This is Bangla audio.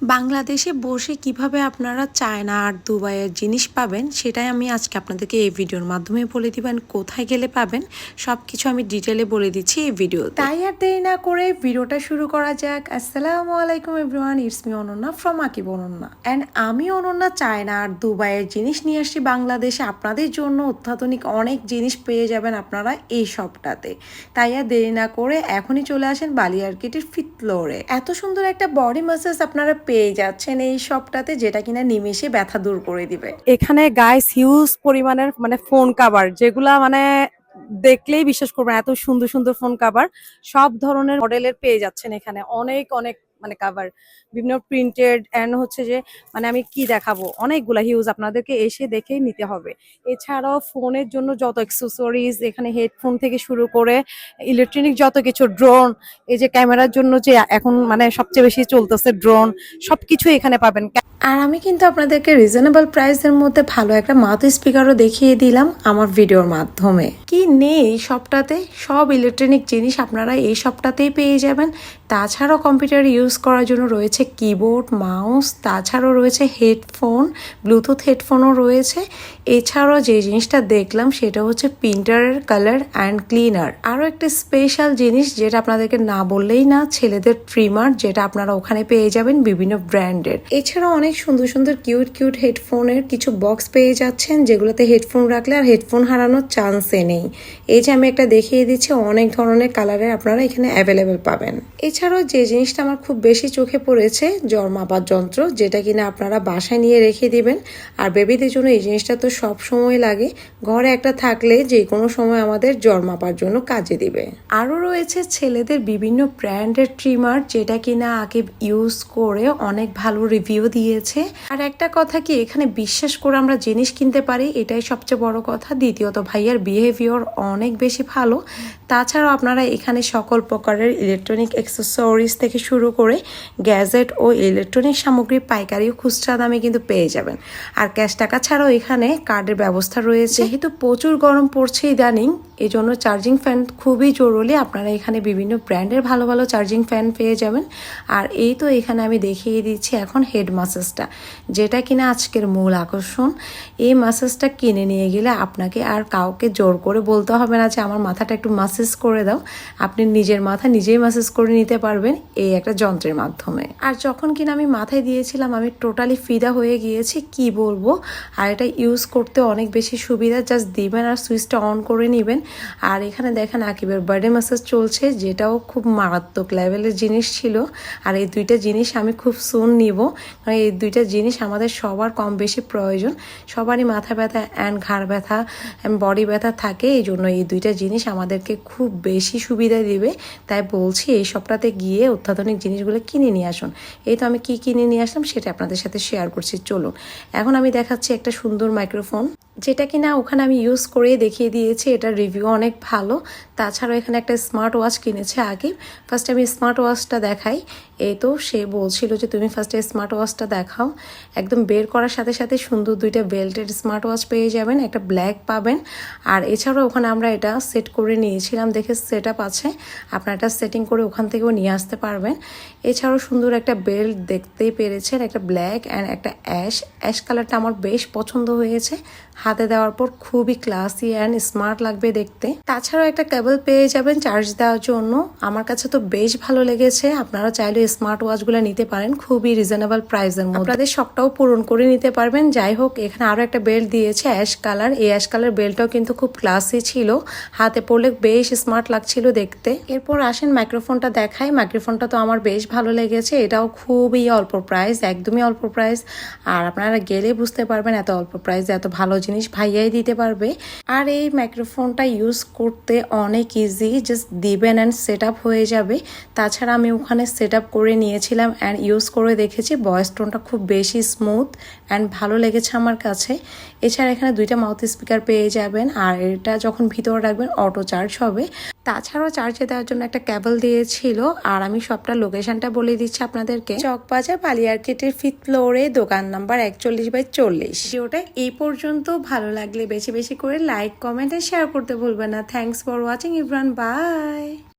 বাংলাদেশে বসে কিভাবে আপনারা চায়না আর দুবাইয়ের জিনিস পাবেন সেটাই আমি আজকে আপনাদেরকে এই ভিডিওর মাধ্যমে বলে দিবেন। কোথায় গেলে পাবেন সব কিছু আমি ডিটেলে বলে দিচ্ছি এই ভিডিওতে। তাই আর দেরি না করে ভিডিওটা শুরু করা যাক। আসসালামু আলাইকুম everyone, it's me Ananya from Aqib Ananya and আমি অনন্যা চায়না আর দুবাইয়ের জিনিস নিয়ে আসছি বাংলাদেশে আপনাদের জন্য। অত্যাধুনিক অনেক জিনিস পেয়ে যাবেন আপনারা এই শপটাতে। তাই আর দেরি না করে এখনই চলে আসেন বালিয়ারকেটের 5th ফ্লোরে। এত সুন্দর একটা বডি ম্যাসাজ আপনারা পেয়ে যাচ্ছেন এই শপটাতে, যেটা কিনা নিমেষে ব্যথা দূর করে দিবে। এখানে গাইস হিউজ পরিমাণের ফোন কাভার, যেগুলা দেখলেই বিশ্বাস করবেন এত সুন্দর সুন্দর ফোন কাভার সব ধরনের মডেলের পেয়ে যাচ্ছেন এখানে। অনেক অনেক কাভার বিভিন্ন প্রিন্টেড এন্ড হচ্ছে যে আমি কি দেখাবো, অনেকগুলা হিউজ, আপনাদেরকে এসে দেখেই নিতে হবে। এছাড়াও ফোনের জন্য যত অ্যাক্সেসরিজ এখানে, হেডফোন থেকে শুরু করে ইলেকট্রনিক যত কিছু, ড্রোন, এই যে ক্যামেরার জন্য যে এখন সবচেয়ে বেশি চলতেছে ড্রোন, সবকিছু এখানে পাবেন। আর আমি কিন্তু আপনাদেরকে রিজনেবল প্রাইসের মধ্যে ভালো একটা মাউথ স্পিকারও দেখিয়ে দিলাম আমার ভিডিওর মাধ্যমে। কি নেই এই শপটাতে, সব ইলেকট্রনিক জিনিস আপনারা এই শপটাতেই পেয়ে যাবেন। তাছাড়াও কম্পিউটার ইউজ করার জন্য রয়েছে কিবোর্ড, মাউস, তাছাড়াও রয়েছে হেডফোন, ব্লুটুথ হেডফোনও রয়েছে। এছাড়াও যে জিনিসটা দেখলাম সেটা হচ্ছে প্রিন্টারের কালার অ্যান্ড ক্লিনার। আরও একটা স্পেশাল জিনিস যেটা আপনাদেরকে না বললেই না, ছেলেদের ট্রিমার, যেটা আপনারা ওখানে পেয়ে যাবেন বিভিন্ন ব্র্যান্ডের। এছাড়াও অনেক সুন্দর সুন্দর কিউট কিউট হেডফোনের কিছু বক্স পেয়ে যাচ্ছেন, যেগুলোতে হেডফোন রাখলে আর হেডফোন হারানোর চান্সে নেই। এই যে আমি একটা দেখিয়ে দিচ্ছি, অনেক ধরনের কালারের আপনারা এখানে অ্যাভেলেবেল পাবেন। এছাড়াও যে জিনিসটা আমার খুব বেশি চোখে পড়েছে, জ্বর মাপার যন্ত্র, যেটা কিনা আপনারা বাসায় নিয়ে রেখে দিবেন। আর বেবিদের জন্য এই জিনিসটা তো সব সময় লাগে, ঘরে একটা থাকলে যে কোনো সময় আমাদের জ্বর মাপার জন্য কাজে দিবে। আরও রয়েছে ছেলেদের বিভিন্ন ব্র্যান্ডের ট্রিমার, যেটা কিনা আগে ইউজ করে অনেক ভালো রিভিউ দিয়েছে। আর একটা কথা কি, এখানে বিশ্বাস করে আমরা জিনিস কিনতে পারি, এটাই সবচেয়ে বড় কথা। দ্বিতীয়ত ভাইয়ার বিহেভিয়ার অনেক বেশি ভালো। তাছাড়াও আপনারা এখানে সকল প্রকারের ইলেকট্রনিক অ্যাক্সেসরিজ থেকে শুরু করে গ্যাজেট ও ইলেকট্রনিক সামগ্রী পাইকারি ও খুচরা দামে কিন্তু পেয়ে যাবেন। আর ক্যাশ টাকা ছাড়াও এখানে কার্ডের ব্যবস্থা রয়েছে। যেহেতু প্রচুর গরম পড়ছে ইদানিং, এই জন্য চার্জিং ফ্যান খুবই জরুরি। আপনারা এখানে বিভিন্ন ব্র্যান্ডের ভালো ভালো চার্জিং ফ্যান পেয়ে যাবেন। আর এই তো এখানে আমি দেখিয়ে দিচ্ছি এখন হেড মাসাজটা, যেটা কিনা আজকের মূল আকর্ষণ। এই মাসাজটা কিনে নিয়ে গেলে আপনাকে আর কাউকে জোর করে বলতে হবে না যে আমার মাথাটা একটু মাসাজ করে দাও। আপনি নিজের মাথা নিজেই মাসাজ করে নিতে পারবেন এই একটা যন্ত্রের মাধ্যমে। আর যখন কিনা আমি মাথায় দিয়েছিলাম, আমি টোটালি ফিদা হয়ে গিয়েছি, কি বলবো। আর এটা ইউজ করতে অনেক বেশি সুবিধা, জাস্ট দিবেন আর সুইচটা অন করে নেবেন। আর এখানে দেখেন আকিবের বার্থডে ম্যাসাজ চলছে, যেটাও খুব মারাত্মক লেভেলের জিনিস ছিল। আর এই দুইটা জিনিস আমি খুব সুন নিব, কারণ এই দুইটা জিনিস আমাদের সবার কম বেশি প্রয়োজন। সবারই মাথা ব্যথা অ্যান্ড ঘাড় ব্যথা অ্যান্ড বডি ব্যথা থাকে, এই জন্য এই দুইটা জিনিস আমাদেরকে খুব বেশি সুবিধা দিবে। তাই বলছি এই সপ্তাহে গিয়ে অত্যাধুনিক জিনিসগুলো কিনে নিয়ে আসুন। এই তো আমি কি কিনে নিয়ে আসলাম সেটা আপনাদের সাথে শেয়ার করছি, চলুন। এখন আমি দেখাচ্ছি একটা সুন্দর মাইক্রোফোন, যেটা কিনা ওখানে আমি ইউজ করে দেখিয়ে দিয়েছি, এটার রিভিউ অনেক ভালো। তাছাড়াও এখানে একটা স্মার্ট ওয়াচ কিনেছে আগে। ফার্স্টে আমি স্মার্ট ওয়াচটা দেখাই। এই তো সে বলছিল যে তুমি ফার্স্টে স্মার্ট ওয়াচটা দেখাও। একদম বের করার সাথে সাথে সুন্দর দুইটা বেল্টের স্মার্ট ওয়াচ পেয়ে যাবেন, একটা ব্ল্যাক পাবেন। আর এছাড়াও ওখানে আমরা এটা সেট করে নিয়েছিলাম, দেখে সেট আপ আছে, আপনারা এটা সেটিং করে ওখান থেকেও নিয়ে আসতে পারবেন। এছাড়াও সুন্দর একটা বেল্ট দেখতেই পেরেছেন, একটা ব্ল্যাক অ্যান্ড একটা অ্যাশ কালারটা আমার বেশ পছন্দ হয়েছে। হাতে দেওয়ার পর খুবই ক্লাসি অ্যান্ড স্মার্ট লাগবে দেখতে। তাছাড়াও একটা কেবল পেয়ে যাবেন চার্জ দেওয়ার জন্য, আমার কাছে তো বেশ ভালো লেগেছে। আপনারা চাইলে স্মার্ট ওয়াচগুলো নিতে পারেন খুবই রিজনেবল প্রাইসের মধ্যে, আপনাদের শখটাও পূরণ করে নিতে পারবেন। যাই হোক, এখানে আরও একটা বেল্ট দিয়েছে অ্যাশ কালার, এই অ্যাশ কালার বেল্টটাও কিন্তু খুব ক্লাসি ছিল, হাতে পরলে বেশ স্মার্ট লাগছিল দেখতে। এরপর আসেন মাইক্রোফোনটা দেখাই। মাইক্রোফোনটা তো আমার বেশ ভালো লেগেছে, এটাও খুবই অল্প প্রাইস, একদমই অল্প প্রাইস। আর আপনারা গেলে বুঝতে পারবেন এত অল্প প্রাইসে এত ভালো জিনিস ভাইয়াই দিতে পারবে। আর এই মাইক্রোফোনটা ইউজ করতে অনেক ইজি, জাস্ট দিবেন অ্যান্ড সেট আপ হয়ে যাবে। তাছাড়া আমি ওখানে সেট আপ করে নিয়েছিলাম অ্যান্ড ইউজ করে দেখেছি, ভয়েস টোনটা খুব বেশি স্মুথ অ্যান্ড ভালো লেগেছে আমার কাছে। এছাড়া এখানে দুইটা মাউথ স্পিকার পেয়ে যাবেন, আর এটা যখন ভিতরে রাখবেন অটো চার্জ হবে। তাছাড়াও চার্জে দেওয়ার জন্য একটা কেবল দিয়েছিল। আর আমি সবটা লোকেশনটা বলে দিচ্ছি আপনাদেরকে, চকবাজার বালিয়ারকেটের 5th ফ্লোরে, দোকান নাম্বার 41/40। ভিডিওটা এই পর্যন্ত। ভালো লাগলে বেশি বেশি করে লাইক, কমেন্ট আর শেয়ার করতে ভুলবেন না। Thanks for watching everyone, by.